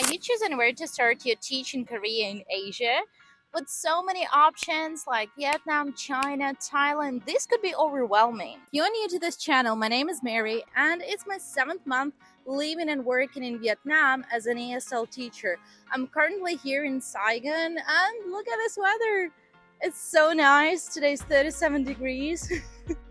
Are you choosing where to start your teaching career in Asia? With so many options like Vietnam, China, Thailand, this could be overwhelming. If you're new to this channel, my name is Mary, and it's my 7th month living and working in Vietnam as an ESL teacher. I'm currently here in Saigon, and look at this weather. It's so nice. Today's 37 degrees.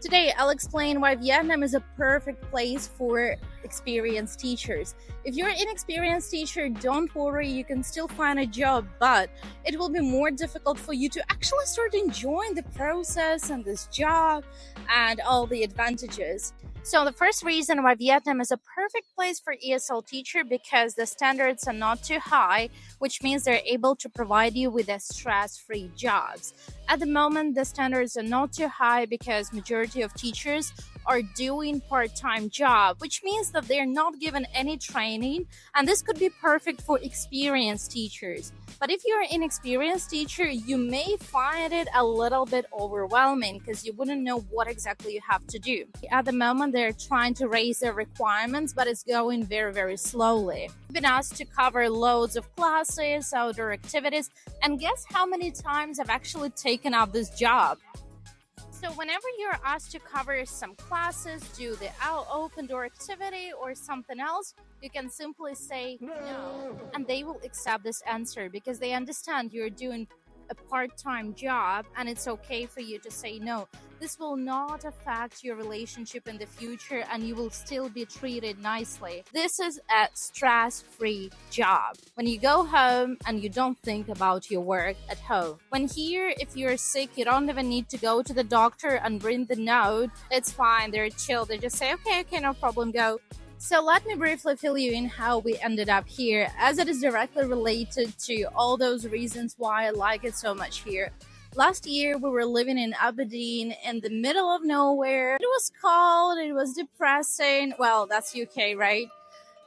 Today, I'll explain why Vietnam is a perfect place for experienced teachers. If you're an inexperienced teacher, don't worry, you can still find a job, but it will be more difficult for you to actually start enjoying the process and this job and all the advantages. So the first reason why Vietnam is a perfect place for ESL teacher because the standards are not too high, which means they're able to provide you with a stress-free jobs. At the moment, the standards are not too high because majority of teachers are doing part-time job, which means that they're not given any training, and this could be perfect for experienced teachers. But if you're an inexperienced teacher, you may find it a little bit overwhelming because you wouldn't know what exactly you have to do. At the moment, they're trying to raise their requirements, but it's going very, very slowly. I've been asked to cover loads of classes, outdoor activities, and guess how many times I've actually taken up this job? So whenever you're asked to cover some classes, do the open door activity or something else, you can simply say no. And they will accept this answer because they understand you're doing a part-time job and it's okay for you to say no. This will not affect your relationship in the future and you will still be treated nicely. This is a stress-free job. When you go home and you don't think about your work at home. When here, if you're sick, you don't even need to go to the doctor and bring the note. It's fine, they're chill. They just say, okay, no problem, go. So let me briefly fill you in how we ended up here, as it is directly related to all those reasons why I like it so much here. Last year, we were living in Aberdeen in the middle of nowhere. It was cold, it was depressing. Well, that's UK, right?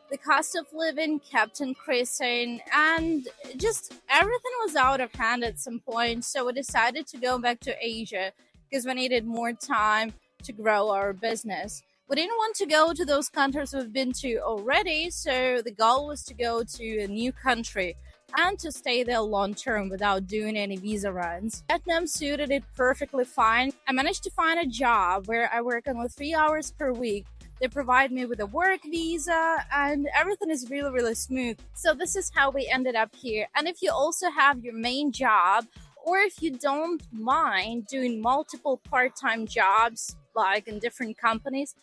The cost of living kept increasing and just everything was out of hand at some point. So we decided to go back to Asia because we needed more time to grow our business. We didn't want to go to those countries we've been to already, so the goal was to go to a new country and to stay there long term without doing any visa runs. Vietnam suited it perfectly fine. I managed to find a job where I work only 3 hours per week. They provide me with a work visa and everything is really, really smooth. So this is how we ended up here. And if you also have your main job, or if you don't mind doing multiple part-time jobs, like in different companies,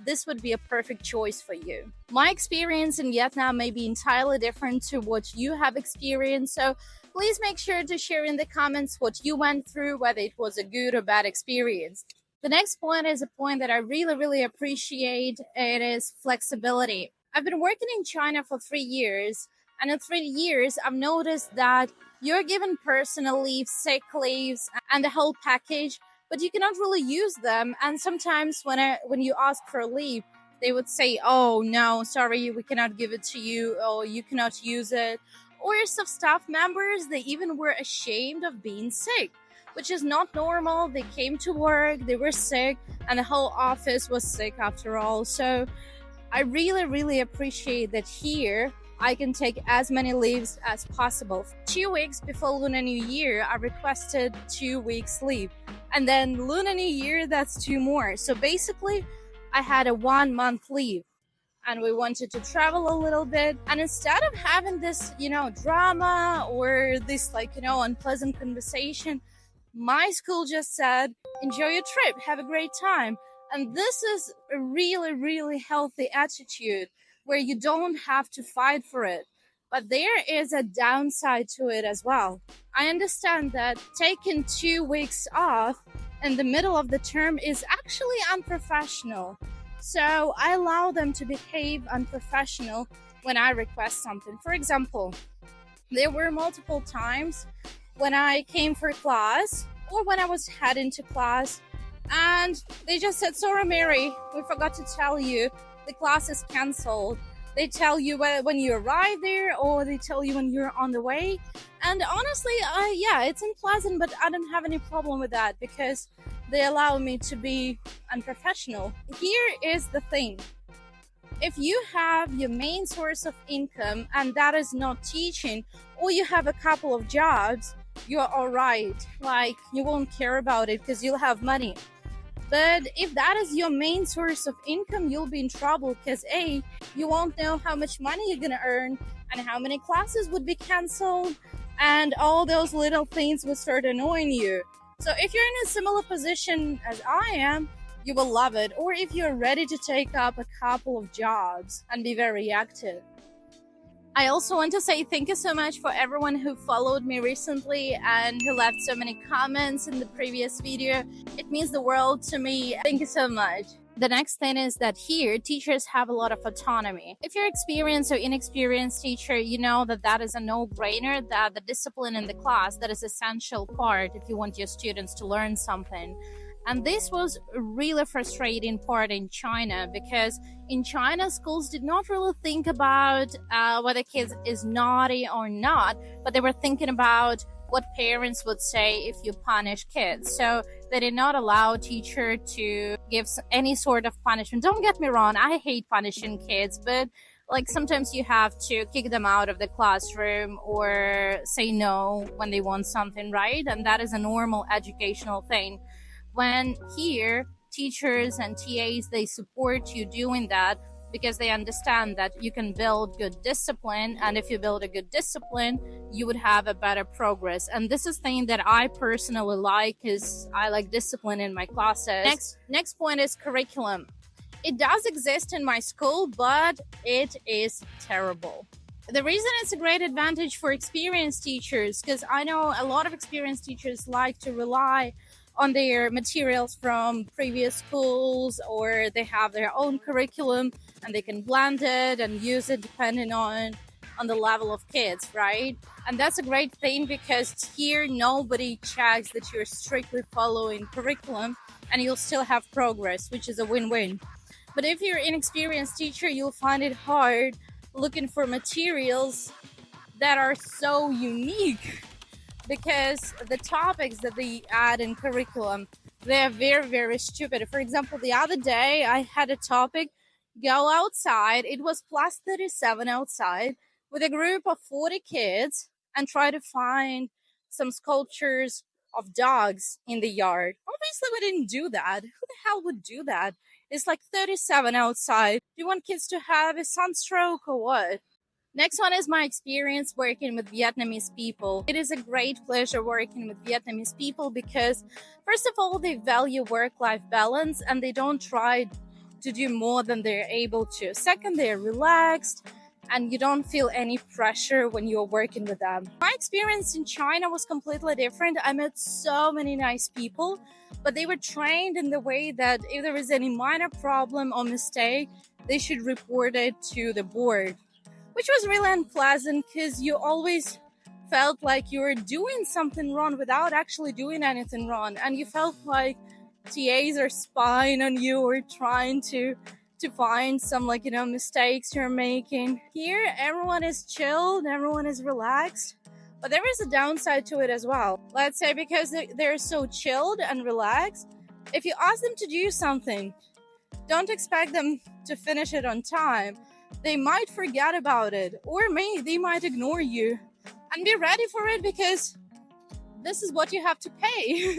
this would be a perfect choice for you. My experience in Vietnam may be entirely different to what you have experienced, so please make sure to share in the comments what you went through, whether it was a good or bad experience. The next point is a point that I really, really appreciate. It is flexibility. I've been working in China for 3 years, and in 3 years, I've noticed that you're given personal leave, sick leaves, and the whole package, but you cannot really use them. And sometimes when you ask for leave, they would say, oh, no, sorry, we cannot give it to you, or you cannot use it. Or some staff members, they even were ashamed of being sick, which is not normal. They came to work, they were sick, and the whole office was sick after all. So I really, really appreciate that here I can take as many leaves as possible. 2 weeks before Lunar New Year, I requested 2 weeks leave. And then Lunar New Year, that's 2 more. So basically, I had a 1 month leave. And we wanted to travel a little bit. And instead of having this, drama or this, unpleasant conversation, my school just said, enjoy your trip, have a great time. And this is a really, really healthy attitude where you don't have to fight for it. But there is a downside to it as well. I understand that taking 2 weeks off in the middle of the term is actually unprofessional. So I allow them to behave unprofessional when I request something. For example, there were multiple times when I came for class or when I was heading to class and they just said, sorry, Mary, we forgot to tell you the class is canceled. They tell you when you arrive there or they tell you when you're on the way. And honestly, yeah, it's unpleasant, but I don't have any problem with that because they allow me to be unprofessional. Here is the thing. If you have your main source of income and that is not teaching, or you have a couple of jobs, you're all right. Like, you won't care about it because you'll have money. But if that is your main source of income, you'll be in trouble because A, you won't know how much money you're gonna earn and how many classes would be canceled, and all those little things will start annoying you. So if you're in a similar position as I am, you will love it. Or if you're ready to take up a couple of jobs and be very active. I also want to say thank you so much for everyone who followed me recently and who left so many comments in the previous video. It means the world to me. Thank you so much. The next thing is that here, teachers have a lot of autonomy. If you're experienced or inexperienced teacher, you know that that is a no-brainer, that the discipline in the class, that is essential part if you want your students to learn something. And this was a really frustrating part in China, because in China, schools did not really think about whether kids is naughty or not, but they were thinking about what parents would say if you punish kids. So they did not allow a teacher to give any sort of punishment. Don't get me wrong, I hate punishing kids, but like sometimes you have to kick them out of the classroom or say no when they want something, right? And that is a normal educational thing. When here, teachers and TAs, they support you doing that because they understand that you can build good discipline, and if you build a good discipline, you would have a better progress. And this is thing that I personally like, is I like discipline in my classes. Next point is curriculum. It does exist in my school, but it is terrible. The reason it's a great advantage for experienced teachers, because I know a lot of experienced teachers like to rely on their materials from previous schools, or they have their own curriculum and they can blend it and use it depending on the level of kids, right? And that's a great thing, because here nobody checks that you're strictly following curriculum and you'll still have progress, which is a win-win. But if you're an inexperienced teacher, you'll find it hard looking for materials that are so unique, because the topics that they add in curriculum, they're very, very stupid. For example, the other day I had a topic, go outside. It was plus 37 outside with a group of 40 kids and try to find some sculptures of dogs in the yard. Obviously, we didn't do that. Who the hell would do that? It's like 37 outside. Do you want kids to have a sunstroke or what? Next one is my experience working with Vietnamese people. It is a great pleasure working with Vietnamese people because, first of all, they value work-life balance and they don't try to do more than they're able to. Second, they're relaxed and you don't feel any pressure when you're working with them. My experience in China was completely different. I met so many nice people, but they were trained in the way that if there is any minor problem or mistake, they should report it to the board, which was really unpleasant because you always felt like you were doing something wrong without actually doing anything wrong. And you felt like TAs are spying on you or trying to find some, like, you know, mistakes you're making. Here, everyone is chilled, everyone is relaxed. But there is a downside to it as well. Let's say because they're so chilled and relaxed, if you ask them to do something, don't expect them to finish it on time. They might forget about it, or they might ignore you. And be ready for it, because this is what you have to pay.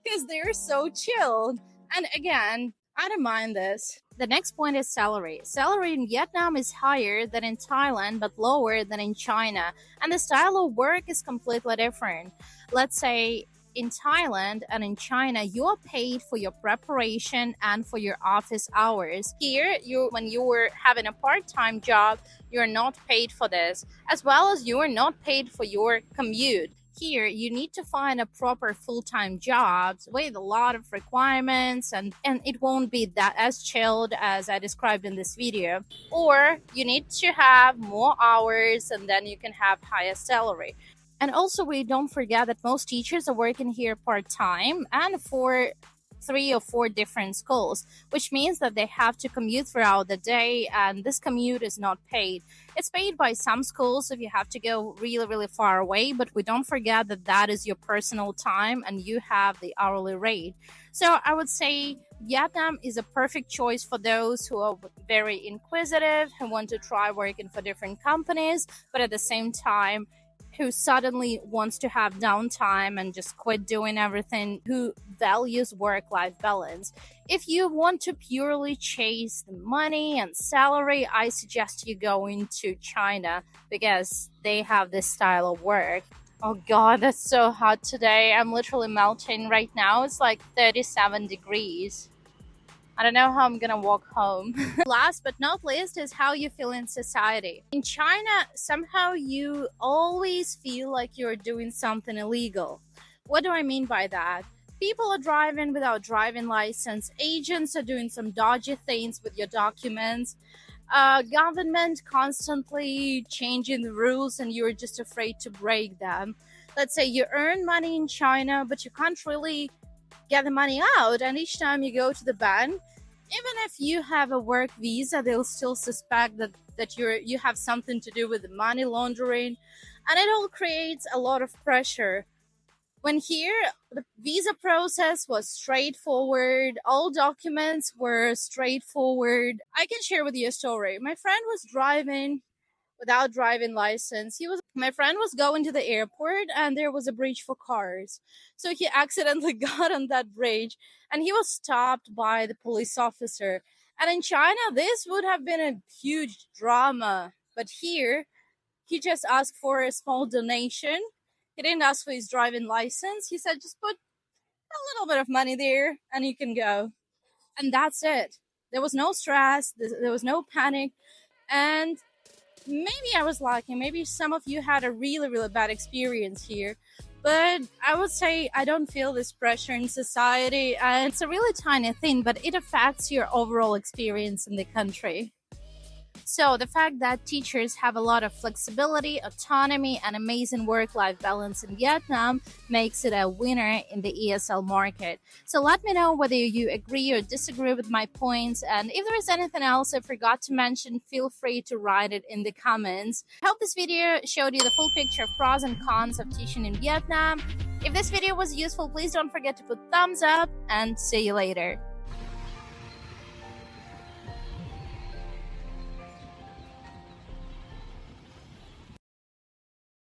Because they're so chilled. And again, I don't mind this. The next point is salary. Salary in Vietnam is higher than in Thailand, but lower than in China. And the style of work is completely different. Let's say in Thailand and in China, you are paid for your preparation and for your office hours. Here, when you were having a part-time job, you're not paid for this, as well as you are not paid for your commute. Here, you need to find a proper full-time job with a lot of requirements, and it won't be that as chilled as I described in this video. Or you need to have more hours, and then you can have higher salary. And also, we don't forget that most teachers are working here part-time, and for 3 or 4 different schools, which means that they have to commute throughout the day, and this commute is not paid. It's paid by some schools if you have to go really, really far away, but we don't forget that that is your personal time and you have the hourly rate. So I would say Vietnam is a perfect choice for those who are very inquisitive, who want to try working for different companies, but at the same time, who suddenly wants to have downtime and just quit doing everything, who values work-life balance. If you want to purely chase the money and salary, I suggest you go into China because they have this style of work. Oh god, that's so hot today. I'm literally melting right now. It's like 37 degrees. I don't know how I'm gonna walk home. Last but not least is how you feel in society. In China, somehow you always feel like you're doing something illegal. What do I mean by that? People are driving without driving license. Agents are doing some dodgy things with your documents. Government constantly changing the rules and you're just afraid to break them. Let's say you earn money in China, but you can't really get the money out, and each time you go to the bank, even if you have a work visa, they'll still suspect that you have something to do with the money laundering, and it all creates a lot of pressure. When here, the visa process was straightforward, all documents were straightforward. I can share with you a story. My friend was driving without driving license. My friend was going to the airport and there was a bridge for cars. So he accidentally got on that bridge and he was stopped by the police officer. And in China, this would have been a huge drama. But here, he just asked for a small donation. He didn't ask for his driving license. He said, just put a little bit of money there and you can go. And that's it. There was no stress. There was no panic. And maybe I was lucky. Maybe some of you had a really, really bad experience here. But I would say I don't feel this pressure in society. And it's a really tiny thing, but it affects your overall experience in the country. So the fact that teachers have a lot of flexibility, autonomy, and amazing work-life balance in Vietnam makes it a winner in the ESL market. So let me know whether you agree or disagree with my points, and if there is anything else I forgot to mention, feel free to write it in the comments. I hope this video showed you the full picture of pros and cons of teaching in Vietnam. If this video was useful, please don't forget to put thumbs up, and see you later.